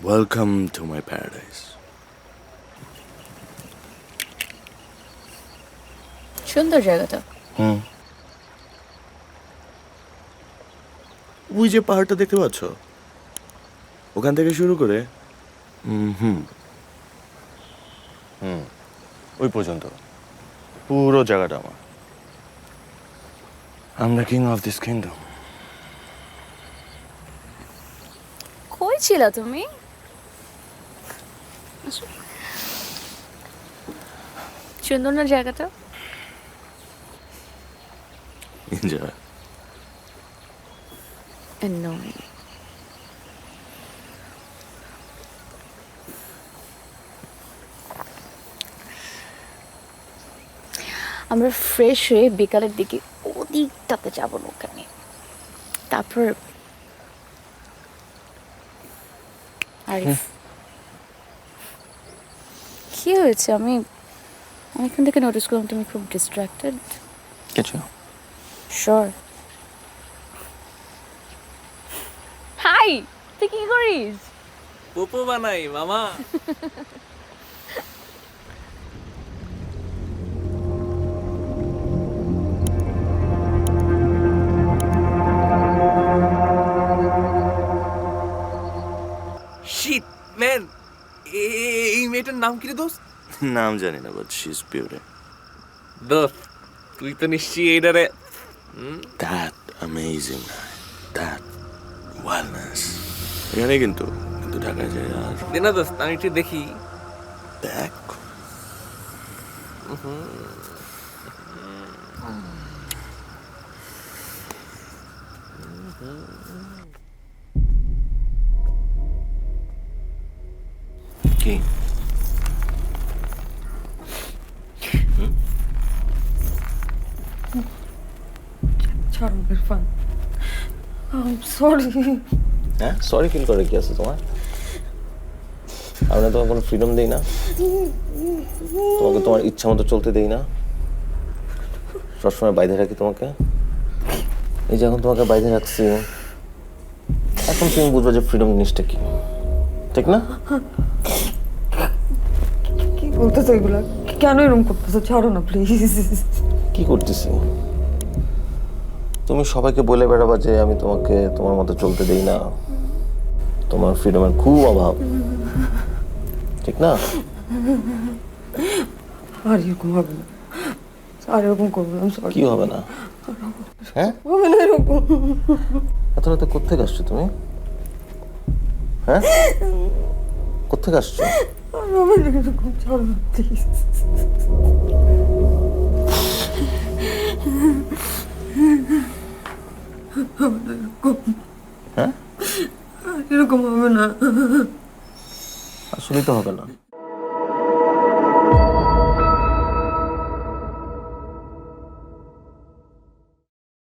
Welcome to my paradise. সুন্দর জায়গাটা। ওই যে পাহাড়টা দেখতে পাচ্ছ, ওখান থেকে শুরু করে ওই পর্যন্ত পুরো জায়গাটা আমার। I am the king of this kingdom. কই ছিল তুমি? সুন্দর না জায়গাটা? এনজয়। Annoying. আমরা ফ্রেশ হয়ে বিকালের দিকে ওদিকটাতে যাব ওখানে, তারপর আরিফ কি হয়েছে? আমি অনেকক্ষণ থেকে নোটিস করলাম তুমি খুব ডিস্ট্রাক্টেড। কিছু শিওর। হাই, তুই কি করিস? পোপো বানাই মামা। শিট ম্যান, এই মেয়েটার নাম কি রে দোস্ত? নাম জানি না, বাট শি ইজ বিউটি। দোস্ত তুই তো নিশ্চয়ই এইটারে দ্যাট অ্যামেজিং, দ্যাট ওয়েলনেস। এখানে কিন্তু কিন্তু ঢাকায় যায় আর দে না দোস্ত, আমি একটু দেখি। দেখ। কি ছাড়ো ইরফান, সরি। হ্যাঁ, সরি ফিল করে কি আছে তোমার? আমরা তোমার কোনো ফ্রিডম দিই না, তোমাকে তোমার ইচ্ছা মতো চলতে দেই না, সবসময় বাইরে রাখি তোমাকে। এই যে এখন তোমাকে বাইরে রাখছি, এখন তুমি বুঝবে যে ফ্রিডম জিনিসটা কি, ঠিক না? কি বলতেছো এগুলা? কেন এরকম করতেছো? ছাড়ো না প্লিজ। কি করতেছি? তুমি সবাইকে বলে বেড়াবা যে আমি তোমাকে তোমার মতো চলতে দেই না, তোমার ফ্রিডমের খুব অভাব, ঠিক না? আর এরকম হবে না, আর এরকম করবো না। কি হবে না? হ্যাঁ, হবে না এরকম। এত রাতে কোত্থেকে আসছো তুমি? হ্যাঁ, কোত্থেকে আসছো? আর হবে না এরকম, ছাড়ো না প্লিজ। হবে না এরকম। হ্যাঁ, এরকম হবে না। আসলেই তো হবে না।